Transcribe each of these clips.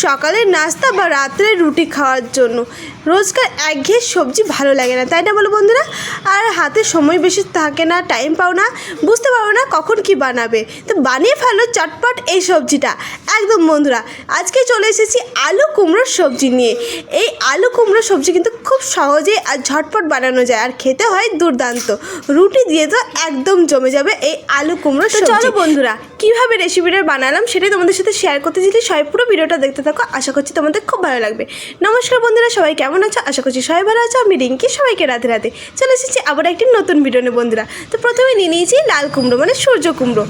সকালের নাস্তা বা রাত্রে রুটি খাওয়ার জন্য। রোজকার একঘেয়ে সবজি ভালো লাগে না, তাই না বলো বন্ধুরা? আর হাতে সময় বেশি থাকে না, টাইম পাও না, বুঝতে পারো না কখন কি বানাবে, তো বানিয়ে ফেলো চটপট এই সবজিটা। একদম বন্ধুরা, আজকে চলে এসেছি আলু কুমড়োর সবজি নিয়ে। এই আলু কুমড়োর সবজি কিন্তু খুব সহজেই আর ঝটপট বানানো যায়, আর খেতে হয় দুর্দান্ত। রুটি দিয়ে তো একদম জমে যাবে এই আলু কুমড়োর সবজি। চলো বন্ধুরা, কীভাবে রেসিপিটা বানালাম সেটাই তোমাদের সাথে শেয়ার করতে চাইছি। সবাই পুরো ভিডিওটা দেখতে থাকো, আশা করছি তোমাদের খুব ভালো লাগবে। নমস্কার বন্ধুরা, সবাই কেমন আছো? আশা করছি সবাই ভালো আছো। আমি রিঙ্কি, সবাইকে রাতে রাতে চলে এসেছি আবার একটি নতুন ভিডিও নিয়ে বন্ধুরা। তো প্রথমে নিয়ে নিয়েছি লাল কুমড়ো, মানে সূর্য কুমড়ো।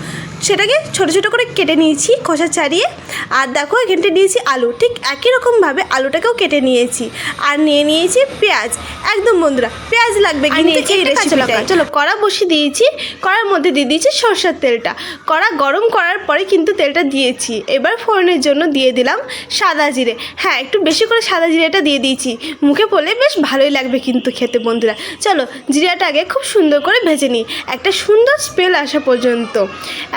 সেটাকে ছোটো ছোটো করে কেটে নিয়েছি খোসা ছাড়িয়ে। আর দেখো এখানটা নিয়েছি আলু, ঠিক একই রকমভাবে আলুটাকেও কেটে নিয়েছি। আর নিয়ে নিয়েছি পেঁয়াজ। একদম বন্ধুরা, পেঁয়াজ লাগবে কিন্তু এই রেসিপিটায়। চলো কড়া বসিয়ে দিয়েছি, কড়ার মধ্যে দিয়ে দিয়েছি সরষের তেলটা। কড়া গরম করার পরে কিন্তু তেলটা দিয়েছি। এবার ফোড়নের জন্য দিয়ে দিলাম সাদা জিরে। হ্যাঁ, একটু বেশি করে সাদা জিরেটা দিয়ে দিয়েছি, মুখে পড়লে বেশ ভালোই লাগবে কিন্তু খেতে বন্ধুরা। চলো জিরাটা আগে খুব সুন্দর করে ভেজে নিই, একটা সুন্দর স্মেল আসা পর্যন্ত।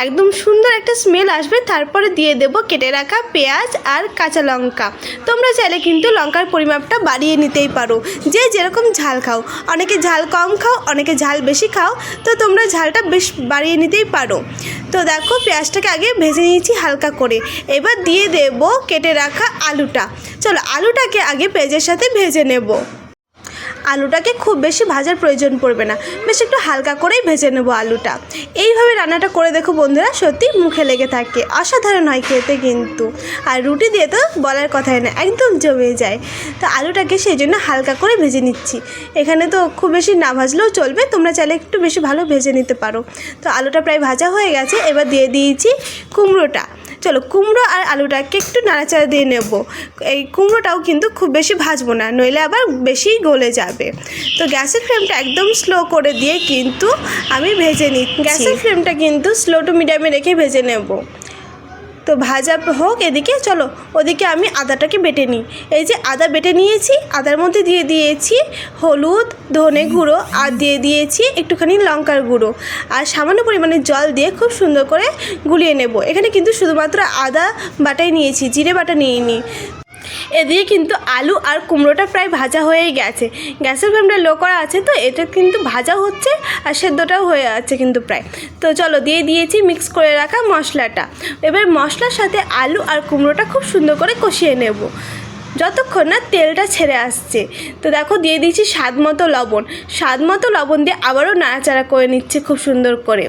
একদম সুন্দর একটা স্মেল আসবে, তারপরে দিয়ে দেবো কেটে রাখা পেঁয়াজ আর কাঁচা লঙ্কা। তোমরা চাইলে কিন্তু লঙ্কার পরিমাপটা বাড়িয়ে নিতেই পারো, যে যেরকম ঝাল খাও। অনেকে ঝাল কম খাও, অনেকে ঝাল বেশি খাও, তো তোমরা ঝালটা বেশ বাড়িয়ে নিতেই পারো। তো দেখো পেঁয়াজটাকে আগে ভেজে নিয়েছি হালকা করে। এবার দিয়ে দেবো কেটে রাখা আলুটা। চলো আলুটাকে আগে পেঁয়াজের সাথে ভেজে নেব। আলুটাকে খুব বেশি ভাজার প্রয়োজন পড়বে না, বেশ একটু হালকা করেই ভেজে নেবো আলুটা। এইভাবে রান্নাটা করে দেখো বন্ধুরা, সত্যি মুখে লেগে থাকে, অসাধারণ হয় খেতে কিন্তু। আর রুটি দিয়ে তো বলার কথাই না, একদম জমে যায়। তো আলুটাকে সেই জন্য হালকা করে ভেজে নিচ্ছি। এখানে তো খুব বেশি না ভাজলেও চলবে, তোমরা চাইলে একটু বেশি ভালো ভেজে নিতে পারো। তো আলুটা প্রায় ভাজা হয়ে গেছে, এবার দিয়ে দিয়েছি কুমড়োটা। চলো কুমড়ো আর আলুটাকে একটু নাড়াচাড়া দিয়ে নেব। এই কুমড়োটাও কিন্তু খুব বেশি ভাজবো না, নইলে আবার বেশি গলে যাবে। তো গ্যাসের ফ্লেমটা একদম স্লো করে দিয়ে কিন্তু আমি ভেজে নিচ্ছি। গ্যাসের ফ্লেমটা কিন্তু স্লো টু মিডিয়ামে রেখে ভেজে নেব। তো ভাজা হোক এদিকে, চলো ওদিকে আমি আদাটাকে বেটে নিই। এই যে আদা বেটে নিয়েছি, আদার মধ্যে দিয়ে দিয়েছি হলুদ, ধনে গুঁড়ো, আর দিয়ে দিয়েছি একটুখানি লঙ্কার গুঁড়ো, আর সামান্য পরিমাণে জল দিয়ে খুব সুন্দর করে গুলিয়ে নেব। এখানে কিন্তু শুধুমাত্র আদা বাটাই নিয়েছি, জিরে বাটা নিইনি। এদিকে কিন্তু আলু আর কুমড়োটা প্রায় ভাজা হয়েই গেছে। গ্যাসের ফ্লেমটা লো করা আছে, তো এটা কিন্তু ভাজা হচ্ছে আর সেদ্ধটাও হয়ে আছে কিন্তু প্রায়। তো চলো দিয়ে দিয়েছি মিক্স করে রাখা মশলাটা। এবার মশলার সাথে আলু আর কুমড়োটা খুব সুন্দর করে কষিয়ে নেব যতক্ষণ না তেলটা ছেড়ে আসছে। তো দেখো দিয়ে দিয়েছি স্বাদ মতো লবণ। স্বাদ মতো লবণ দিয়ে আবারও নাড়াচাড়া করে নিচ্ছে খুব সুন্দর করে।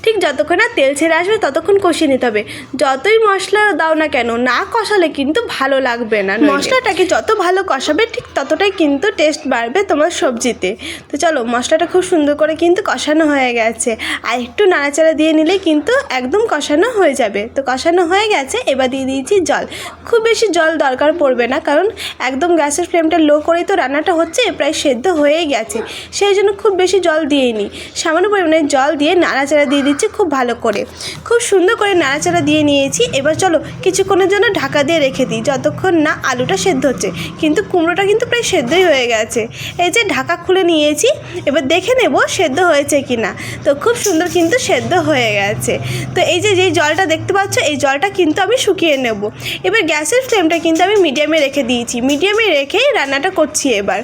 ঠিক যতক্ষণ না তেল ছেড়ে আসবে ততক্ষণ কষিয়ে নিতে হবে। যতই মশলা দাও না কেন, না কষালে কিন্তু ভালো লাগবে না। মশলাটাকে যত ভালো কষাবে ঠিক ততটাই কিন্তু টেস্ট বাড়বে তোমার সবজিতে। তো চলো মশলাটা খুব সুন্দর করে কিন্তু কষানো হয়ে গেছে, আর একটু নাড়াচাড়া দিয়ে নিলে কিন্তু একদম কষানো হয়ে যাবে। তো কষানো হয়ে গেছে, এবার দিয়ে দিয়েছি জল। খুব বেশি জল দরকার পড়বে না, কারণ একদম গ্যাসের ফ্লেমটা লো করেই তো রান্নাটা হচ্ছে, প্রায় সেদ্ধ হয়েই গেছে। সেই জন্য খুব বেশি জল দিইনি, সামান্য পরিমাণে জল দিয়ে নাড়াচাড়া দিয়ে দিচ্ছি খুব ভালো করে। খুব সুন্দর করে নাড়াচাড়া দিয়ে নিয়েছি। এবার চলো কিছুক্ষণের জন্য ঢাকা দিয়ে রেখে দিই, যতক্ষণ না আলুটা সেদ্ধ হচ্ছে। কিন্তু কুমড়োটা কিন্তু প্রায় সেদ্ধই হয়ে গেছে। এই যে ঢাকা খুলে নিয়েছি, এবার দেখে নেব সেদ্ধ হয়েছে কি না। তো খুব সুন্দর কিন্তু সেদ্ধ হয়ে গেছে। তো এই যে যেই জলটা দেখতে পাচ্ছ, এই জলটা কিন্তু আমি শুকিয়ে নেব। এবার গ্যাসের ফ্লেমটা কিন্তু আমি মিডিয়ামে রেখে দিয়েছি, মিডিয়ামে রেখেই রান্নাটা করছি। এবার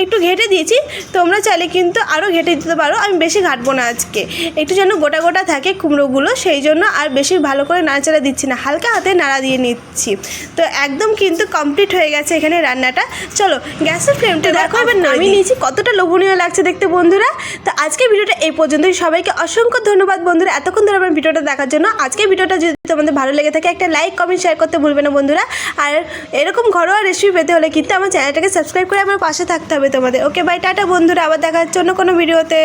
একটু ঘেটে দিয়েছি, তোমরা চাইলে কিন্তু আরও ঘেটে দিতে পারো। আমি বেশি ঘাটবো না আজকে, একটু যেন গোটা গোটা থাকে কুমড়োগুলো, সেই জন্য আর বেশি ভালো করে নাড়াচাড়া দিচ্ছি না, হালকা হাতে নাড়া দিয়ে নিচ্ছি। তো একদম কিন্তু কমপ্লিট হয়ে গেছে এখানে রান্নাটা। চলো গ্যাসের ফ্লেমটা দেখো এবার নামিয়ে নিয়েছি। কতটা লোভনীয় লাগছে দেখতে বন্ধুরা। তো আজকের ভিডিওটা এই পর্যন্তই। সবাইকে অসংখ্য ধন্যবাদ বন্ধুরা এতক্ষণ ধরে আমার ভিডিওটা দেখার জন্য। আজকের ভিডিওটা যদি তোমাদের ভালো লেগে থাকে, একটা লাইক কমেন্ট শেয়ার করতে ভুলবে না বন্ধুরা। আর এরকম ঘরোয়া রেসিপি পেতে হলে কিন্তু আমার চ্যানেলটাকে সাবস্ক্রাইব করে আমার পাশে থাকতে হবে তোমাদের। ওকে বাই, টাটা বন্ধুরা, আবার দেখা হচ্ছে অন্য কোনো ভিডিওতে।